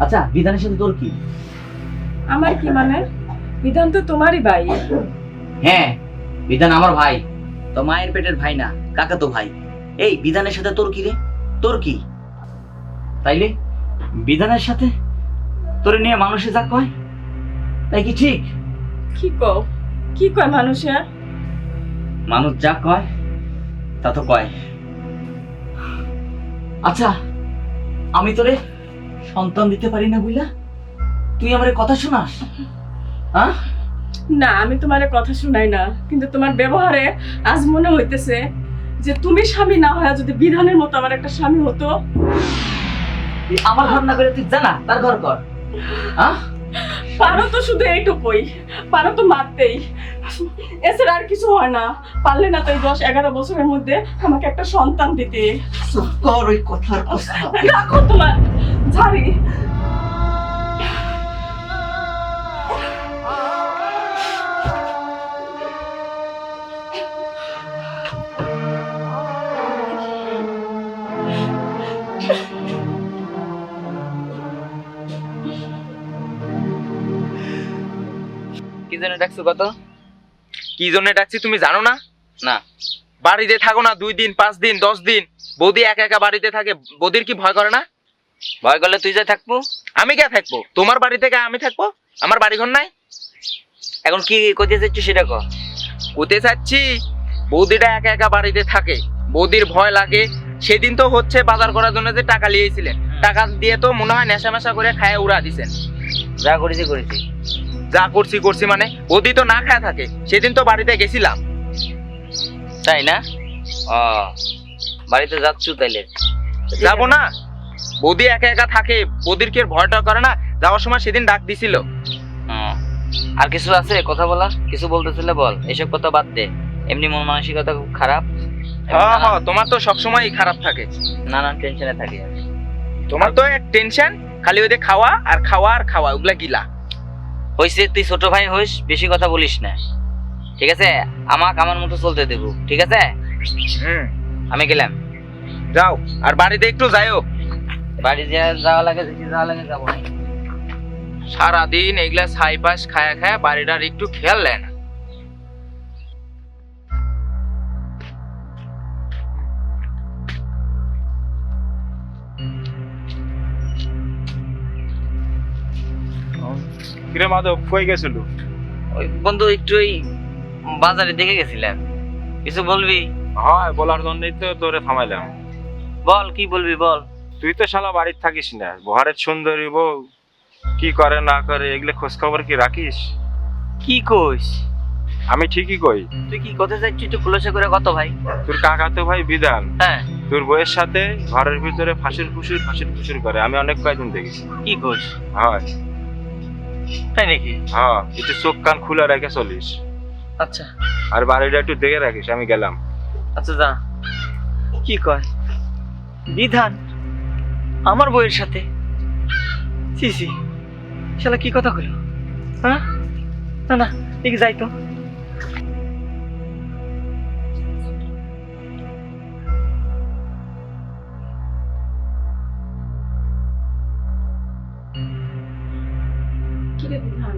আচ্ছা, বিধানের সাথে তোর কি? আমার কি মানে? বিধান তো তোমারই ভাই। হ্যাঁ, বিধান আমার ভাই। তো মায়ের পেটের ভাই না, কাকাতো ভাই। এই বিধানের সাথে তোর কি রে? তোর কি? তাইলে বিধানের সাথে তোরে নিয়ে মানুষে যা কয় তাই কি ঠিক? কি কও? কি কয় মানুষে? মানুষ যা কয় তা তো কয়। আচ্ছা, আমি তোরে সন্তান দিতে পারি না বুঝলা, তুই আমারে কথা শোনাস? হ্যাঁ? না, আমি তোমার কথা শুনাই না, কিন্তু তোমার ব্যবহারে আজ মনে হইতেছে যে তুমি স্বামী না হয় যদি বিধানের মতো আমার একটা স্বামী হতো। তুই আমার ঘর না করে তুই জানা তার ঘর কর। হ্যাঁ? পারো তো শুধু এইটুকুই, পারো তো মারতেই, এছাড়া আর কিছু হয় না। পারলে না তো এই 10-11 বছরের মধ্যে আমাকে একটা সন্তান দিতে। চুপ কর, ওই কথার কথা। রাখো তোমার ঝাড়ি। কি জন্য ডাকছো কত? কি জন্য ডাকছি তুমি জানো না? না। বাড়িতে থাকো না 2 দিন 5 দিন 10 দিন, বৌদি একা একা বাড়িতে থাকে, বৌদির কি ভয় করে না? ভয় করলে তুই যা থাকবো। আমি কে থাকবো? তোমার বাড়ি থেকে আমি থাকবো? আমার বাড়ি ঘর নাই? এখন কি করতে চাচ্ছিস সেটা কর। কোথায় যাচ্ছি? বৌদিটা একা একা বাড়িতে থাকে, বৌদির ভয় লাগে। সেদিন তো হচ্ছে বাজার করার জন্য যে টাকা নিয়েছিলেন, টাকা দিয়ে তো মনে হয় নেশা মেশা করে খায় উড়া দিছেন। যা করেছি করেছি। যা করছি মানে বৌদি তো না খায় থাকে। সেদিন তো বাড়িতে গেছিলাম। তাই না? ও, বাড়িতে যাচ্ছ তাইলে? যাবো না? বৌদি একা একা থাকে, বৌদির কি ভয়টা করে না? যাওয়ার সময় সেদিন ডাক দিছিল। আর কিছু আছে কথা বলার? কিছু বলতেছিলে বল, এসব কথা বাদ দে। এমনি মন মানসিকতা খুব খারাপ। হ্যাঁ, তোমার তো সবসময় খারাপ থাকে, নানান টেনশনে থাকি। তোমার তো এক টেনশন, খালি ওই খাওয়া আর খাওয়া আর খাওয়া, ওগুলা গিলা। হইছে, তুই ছোট ভাই হইস, বেশি কথা বলিস না, ঠিক আছে? আমাকে আমার মতো চলতে দেবো, ঠিক আছে? আমি গেলাম। যাও, আর বাড়িতে একটু যাইও। বাড়ি যাওয়া লাগে, যদি যাওয়া লাগে যাবো না। সারাদিন এগুলা ছাইপাশ খায়া খায়া বাড়িটার একটু খেয়াল নেয় না। কিরে মাধব, কই গেছিল? ওই বন্ধু একটু ওই বাজারে দেখে গেছিলাম। কিছু বলবি? হ্যাঁ, বলার জন্যই তো তোরে থামাইলাম। বল, কি বলবি বল। তুই তো শালা বাড়িতে থাকিস না, বহারের সুন্দরী বউ কি করে না করে এগুলো খোঁজ খবর কি রাখিস? কি কইস? আমি ঠিকই কই। তুই কি কথা চাচ্ছিস একটু খুলাসা করে কত ভাই? তোর কাকাতো ভাই বিধান হ্যাঁ। তোর বউয়ের সাথে ঘরের ভিতরে ফাঁসির ফুসুর করে, আমি অনেক কয়দিন দেখেছি। কি কইস? হয়। তাই নাকি? হ্যাঁ, একটু চোখ কান খুলে রেখে চলিস, আচ্ছা আর বাড়িটা একটু দেখে রাখিস। আমি গেলাম। আচ্ছা যা। কি কয় বিধান আমার বউয়ের সাথে? সিসি শালা কি কথা কইলো? হ্যাঁ, না না, ঠিক যাই তো। কি রে বিধান,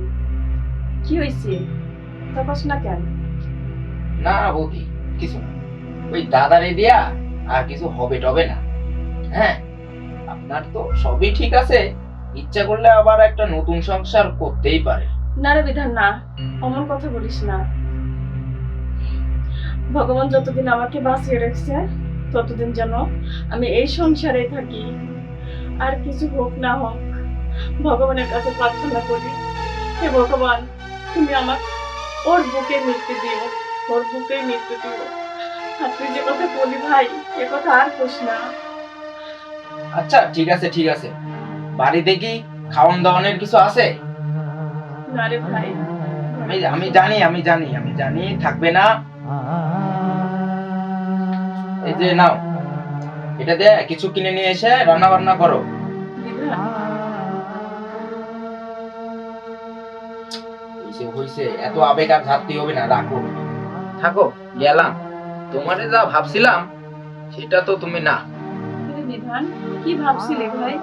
কি হয়েছে? তাকাস না কেন? না না বৌদি, কিছু না। ওই দাদারে দিয়া আর কিছু হবে টবে না। হ্যাঁ, আপনার তো সবই ঠিক আছে, ইচ্ছা করলে আবার একটা নতুন সংসার করতেই পারে। না রে বিধান, না, অমন কথা বলিস না। ভগবান যতদিন আমাকে বাঁচিয়ে রেখেছে ততদিন যেন আমি এই সংসারে থাকি। আর কিছু হোক না হোক, ভগবানের কাছে প্রার্থনা করি, হে ভগবান, তুমি আমার ওর বুকে মৃত্যু দিও, ওর বুকে মৃত্যু দিও। আর তুই যে কথা বলি ভাই, এ কথা আর কোস না। আচ্ছা ঠিক আছে ঠিক আছে, বাড়িতে কি খাওয়ান দাওয়ানের কিছু আছে? না রে ভাই, আমি জানি থাকবে না। এই যে নাও, এটা দিয়ে কিছু কিনে নিয়ে এসে রান্না বান্না করো। বিধান, হইছে, এত আবেগ আর ঝাড়তে হবে না, রাখো। থাকো, গেলাম। তোমারে যা ভাবছিলাম সেটা তো তুমি না। বিধান কি ভাবছিলি ভাই?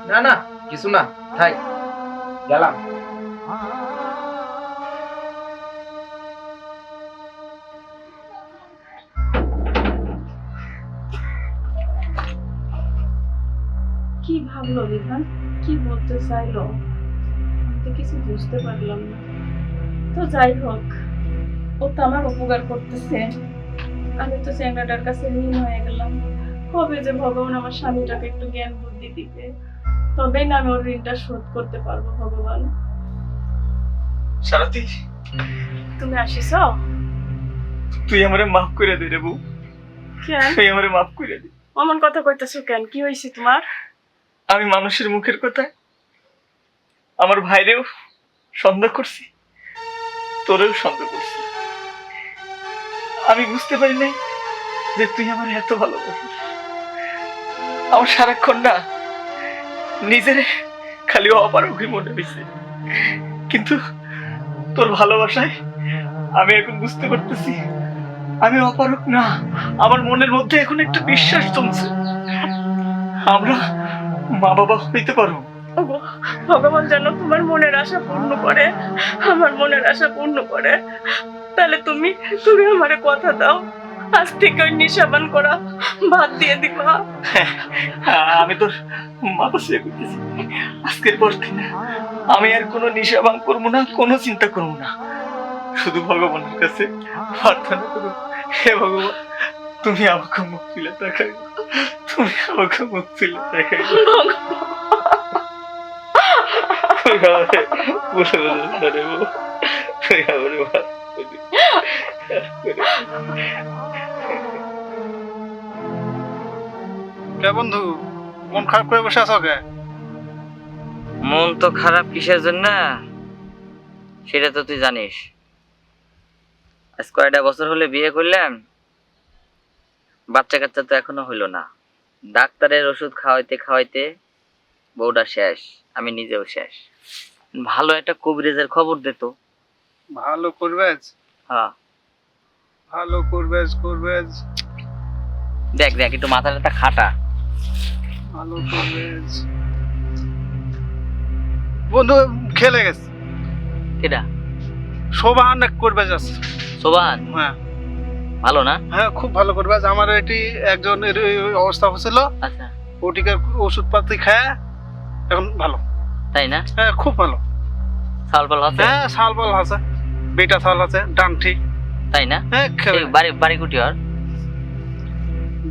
না না কিছু না, থাই গেলাম। কি ভাবলো বিধান, কি বলতে চাইলো, আমি তো কিছু বুঝতে পারলাম না। তো যাই হোক, ও তো আমার উপকার করতেছে, আমি তো চ্যাংড়াটার কাছে ঋণ হয়ে গেলাম। কবে যে ভগবান আমার স্বামীটাকে একটু জ্ঞান বুদ্ধি দিবে, তবেই না আমি ওর ঋণটা শোধ করতে পারবো। ভগবান, সারথি, তুমি আসিস? তুই আমারে মাফ করে দে রে বউ, কেন তুই আমারে মাফ করে দে। অমন কথা কইতেছো কেন? কি হয়েছে তোমার? আমি মানুষের মুখের কথা আমার ভাইরেও সন্দেহ করছি, তোরেও সন্দেহ করছি। আমি বুঝতে পারি নাই যে তুই আমার এত ভালোবাসিস। আমার সারাক্ষণ না নিজের খালি অপারগই মনে হয়েছে, কিন্তু তোর ভালোবাসায় আমি এখন বুঝতে পারতেছি আমি অপারগ না। আমার মনের মধ্যে এখন একটা বিশ্বাস জমছে, আমরা মা বাবা হইতে পারবো। ওগো, ভগবান যেন তোমার মনের আশা পূর্ণ করে, আমার মনের আশা পূর্ণ করে। তাহলে তুমি তুমি আমারে কথা দাও, আজ থেকে ওই নিশাবান করা বাদ দিয়ে দিবা। আমি তোর মাথা শুয়ে করতেছি, আজকের পর থেকে আমি আর কোনো নেশা ভাঙ করবো না, কোনো চিন্তা করবো না। শুধু ভগবানের কাছে প্রার্থনা করবো, হে ভগবান তুমি আমাকে মুখ তুলে দেখাই, তুমি আমাকে মুখ তুলে দেখাই। কে বন্ধু, মন খারাপ করে বসে আছো কে? মন তো খারাপ কিসের জন্য সেটা তো তুই জানিস। আজ কয়টা বছর হলে বিয়ে করলাম, বাচ্চা কাচ্চা তো এখনো হইলো না। ডাক্তারের ওষুধ খাওয়াইতে খাওয়াইতে বউটা শেষ, আমি নিজেও শেষ। ভালো একটা কবিরাজের খবর দে তো। ভালো করবেজ, হ্যাঁ ভালো করবেজ, দেখ দেখ একটু মাথাটা খাটা। ভালো করবেজ। বন্ধু খেলে গেছে, কেডা? শোভান করবেজ আছে। সোবান হ্যাঁ ভালো না? হ্যাঁ, খুব ভালো করবেজ। আমার এটি একজনের ওই অবস্থা হয়েছিল, আচ্ছা ওটিকার ওষুধপাতি খায় এখন ভালো। তাই না? হ্যাঁ খুব ভালো। সাল পাল আছে? হ্যাঁ শাল বল আছে, বেটা শাল আছে, ডান ঠিক। তাই না? হ্যাঁ খেলে। এই বাড়ি বাড়ি কুটি আর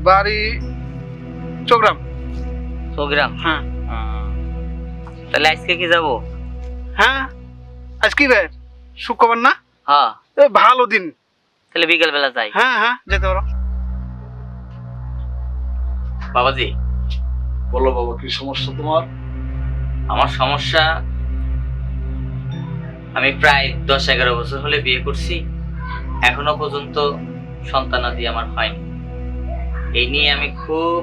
বাড়ি চোগ্রাম। সোগ্রাম? হ্যাঁ তাহলে আজকে কি যাবো? হ্যাঁ, আজ কি বার? শুক্রবার না? হ্যাঁ এ ভালো দিন। তাহলে বিকেল বেলা যাই। হ্যাঁ হ্যাঁ যেতে পারো। বাবাজি বলো বাবা, কি সমস্যা তোমার? আমার সমস্যা, আমি প্রায় 10-11 বছর হলে বিয়ে করছি, এখনো পর্যন্ত সন্তানাদি আমার হয়নি। এই নিয়ে আমি খুব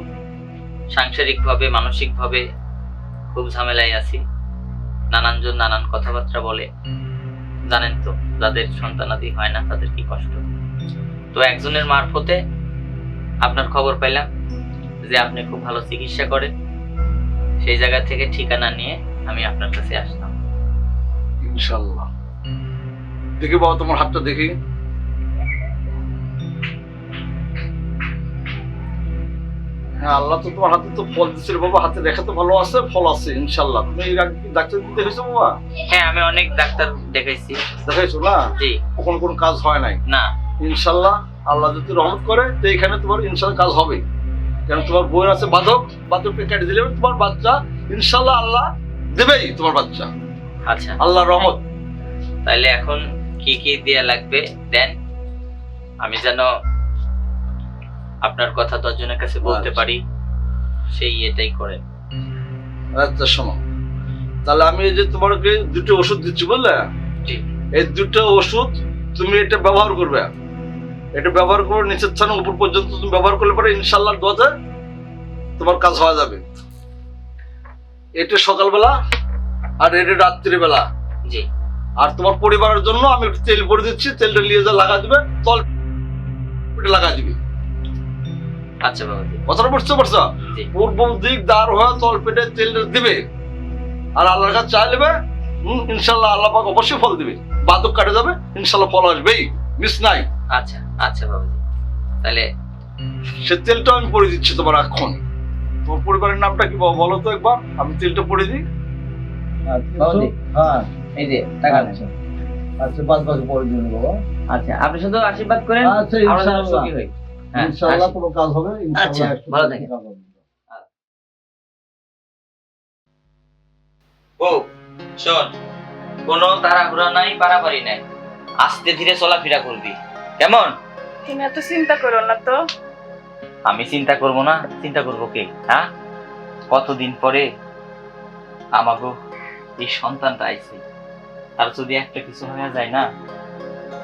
সাংসারিক ভাবে মানসিক ভাবে খুব ঝামেলায় আছি। নানানজন নানান কথাবার্তা বলে, জানেন তো যাদের সন্তানাদি হয় না তাদের কি কষ্ট। তো একজনের মারফতে আপনার খবর পেলাম যে আপনি খুব ভালো চিকিৎসা করেন, সেই জায়গা থেকে ঠিকানা নিয়ে আমি আপনার কাছে আসলাম। ইনশাল্লাহ। দেখি বাবা তোমার হাতটা দেখি। হ্যাঁ, আল্লাহ তো তোমার হাতে তো ফল দিচ্ছে রে বাবা, হাতে দেখা তো ভালো আছে, ফল আছে ইনশাল্লাহ। তুমি এর আগে কি ডাক্তার দেখেছো বাবা? হ্যাঁ, আমি অনেক ডাক্তার দেখাইছি। দেখাইছো না? জি। কখনো কোনো কাজ হয় নাই? না। ইনশাল্লাহ আল্লাহ যদি রহমত করে তো এখানে তোমার ইনশাল্লাহ কাজ হবে। কারণ তোমার বইয়ের আছে বাধক, বাধককে কেটে দিলে তোমার বাচ্চা ইনশাল্লাহ আল্লাহ দেবেই তোমার বাচ্চা। আচ্ছা, আল্লাহ রহমত। তাইলে এখন কি কি দেয়া লাগবে দেন, আমি যেন আপনার কথা 10 জনের কাছে বলতে পারি, সেই এটাই করেন। আচ্ছা শোনো, তাহলে আমি এই যে তোমাকে 2টো ওষুধ দিচ্ছি বুঝলে, জি। এই 2টো ওষুধ তুমি এটা ব্যবহার করবে। এটা ব্যবহার করে নিচের স্থানে উপর পর্যন্ত তুমি ব্যবহার করলে পরে ইনশাল্লাহ দোয়াতে তোমার কাজ হয়ে যাবে। এটা সকালবেলা আর এটা রাত্রিবেলা। জি। আর তোমার পরিবারের জন্য আমি একটু তেল ভরে দিচ্ছি, তেলটা নিয়ে যা লাগা দিবে, তল লাগা দিবি। আচ্ছা বাবাজি। কথাটা বুঝতে পারছো? জি। পূর্ব দিক দাঁড় হয়ে তল পেটে তেল দিবে আর আল্লাহর কাছে চাই নেবে, ইনশাল্লাহ আল্লাহ পাক অবশ্যই ফল দিবে। বাদক কাটে যাবে, ইনশাল্লাহ ফল আসবেই, মিস নাই। আচ্ছা আচ্ছা বাবাজি, তাহলে সে তেলটা আমি পরে দিচ্ছি তোমার এখন। তোমার পরিবারের নামটা কি বাবা বলো তো একবার, আমি তেলটা পরে দিই। বাবাজি হ্যাঁ এই যে টাকা নেন। আচ্ছা আচ্ছা, বাদ বাকি পরে দিন বাবা। আচ্ছা আপনি শুধু আশীর্বাদ করেন, আচ্ছা, আমরা যেন ইনশাআল্লাহ। সুখী হই। হ্যাঁ, ইনশাআল্লাহ আসি। কোনো কাজ হবে, আচ্ছা, ইনশাআল্লাহ একটু ভালো থাকেন। কাজ হবে। ও শোন, কোনো তাড়াহুড়া নাই, পারাপারি নাই, আস্তে ধীরে চলাফেরা করবি, কেমন? তুমি এত চিন্তা করো না তো। আমি চিন্তা করব না? চিন্তা করবো কে? হ্যাঁ, কতদিন পরে আমাগো এই সন্তানটা আইছে, আর যদি একটা কিছু হয়ে যায় না,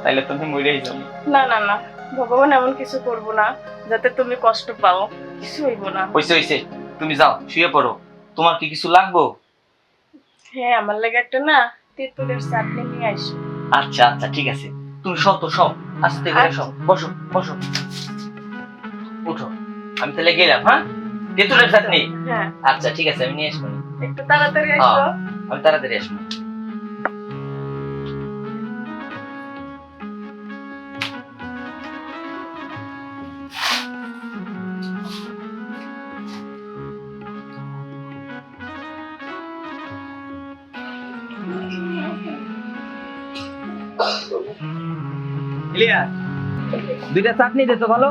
তাহলে তুমি মরেই যাবে। না না না, ভগবান এমন কিছু করবো না যাতে তুমি কষ্ট পাও, কিছু হইব না। হইছে হইছে, তুমি যাও শুয়ে পড়ো। তোমার কি কিছু লাগবো? হ্যাঁ, আমার লাগে একটা না তেঁতুলের চাটনি নিয়ে আসো। আচ্ছা আচ্ছা ঠিক আছে, তুমি সব তো সব আস্তে করে সব, বসো বসো, উঠো। আমি তাহলে গেলাম। হ্যাঁ, তেঁতুলের চাটনি? হ্যাঁ, আচ্ছা ঠিক আছে, আমি নিয়ে আসবো। একটু তাড়াতাড়ি আসো। আমি তাড়াতাড়ি আসবো। ক্লিয়ার, দুইটা চাটনি দে তো ভালো।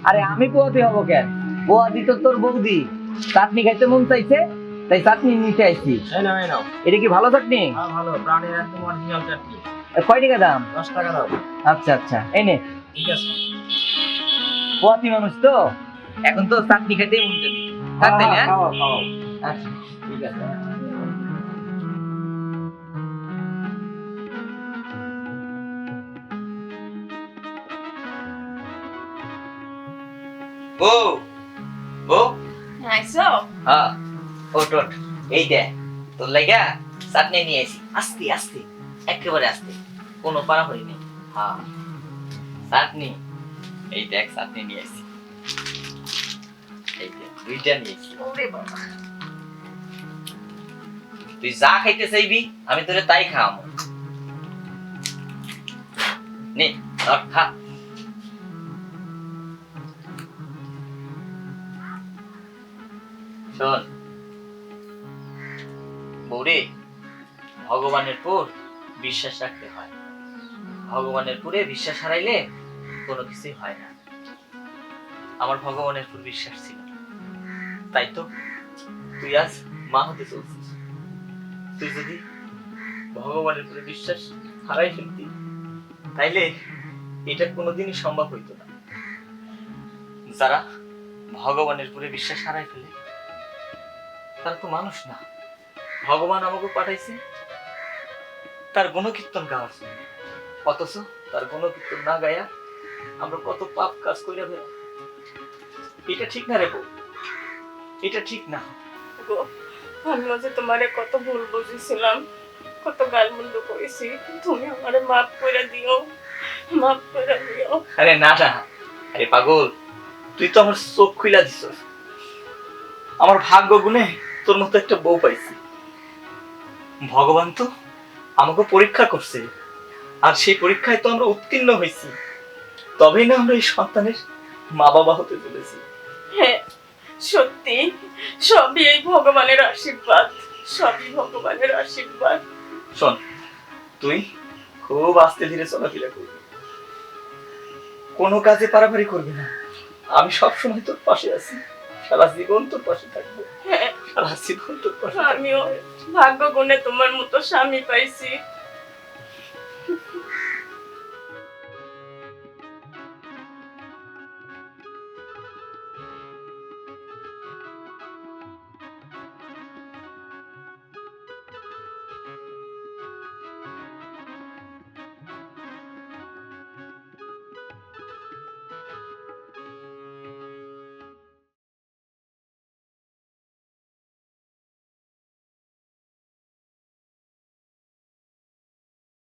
আরে আমি পোয়াতি হবো কেন? পোয়াতি তো তোর বৌদি, চাটনি খাইতে মন চাইছে তাই চাটনি নিতে আইছি। এটা কি ভালো চাটনি? ভালো, প্রাণের একদম অরিজিনাল চাটনি। কয় টাকা দাম? 10 টাকা দাও। আচ্ছা আচ্ছা, এই নে। ঠিক আছে। পোয়াতি মানুষ তো, এখন তো চাটনি খাইতেই মন চাইছে। থাকতে না? খাও খাও। আচ্ছা ঠিক আছে। বউ বউ, আইসো? হ্যাঁ ওট ওট, এই দেখ তোর লাগা চাটনি নিয়ে আসি। আস্তে আস্তে, একেবারে আস্তে, কোনো পারাপারি নেই। হ্যাঁ চাটনি, এই দেখ চাটনি নিয়ে আসি, এই দেখ দুইটা নিয়েছি। ওরে বাবা, তুই যা খাইতে চাইবি আমি তোরে তাই খাওয়াবো। নে ধর, খা। শোন বৌরে, ভগবানের পর বিশ্বাস রাখতে হয়। ভগবানের পরে বিশ্বাস হারাইলে কোনো কিছুই হয় না। আমার ভগবানের পর বিশ্বাস ছিল, তাই তো তুই আজ মা হতে চলছিস। তুই যদি ভগবানের উপরে বিশ্বাস হারাই ফেলতি, তাইলে এটা কোনোদিনই সম্ভব হইতো না। যারা ভগবানের উপরে বিশ্বাস হারাই ফেলে তারা তো মানুষ না। ভগবান আমাকে পাঠাইছে তার গুণকীর্তন গাওয়ার জন্য, অথচ তার গুণকীর্তন না গায়া আমরা কত পাপ কাজ কইরা ফেলা। এটা ঠিক না রে বউ, এটা ঠিক না। গো, আমিও যে তোমারে কত ভুল বুঝেছিলাম, কত গালমন্দ করেছি, তুমি আমারে মাফ করে দিও, মাফ করে দিও। আরে না না, আরে পাগল, তুই তো আমার চোখ খুইলা দিছস। আমার ভাগ্য গুণে তোর মতো একটা বউ পাইছি। ভগবান তো আমাকে পরীক্ষা করছে, আর সেই পরীক্ষায় তো আমরা উত্তীর্ণ হয়েছি, তবেই না আমরা এই সন্তানের মা বাবা হতে চলেছি। হ্যাঁ সত্যি, সবই এই ভগবানের আশীর্বাদ, সবই ভগবানের আশীর্বাদ। শোন, তুই খুব আস্তে ধীরে চলাফেরা করবি, কোনো কাজে পারাপারি করবি না। আমি সবসময় তোর পাশে আছি, সারা জীবন তোর পাশে থাকবো। হ্যাঁ, সারা জীবন তোর পাশে। আমিও ভাগ্য গুণে তোমার মতো স্বামী পাইছি।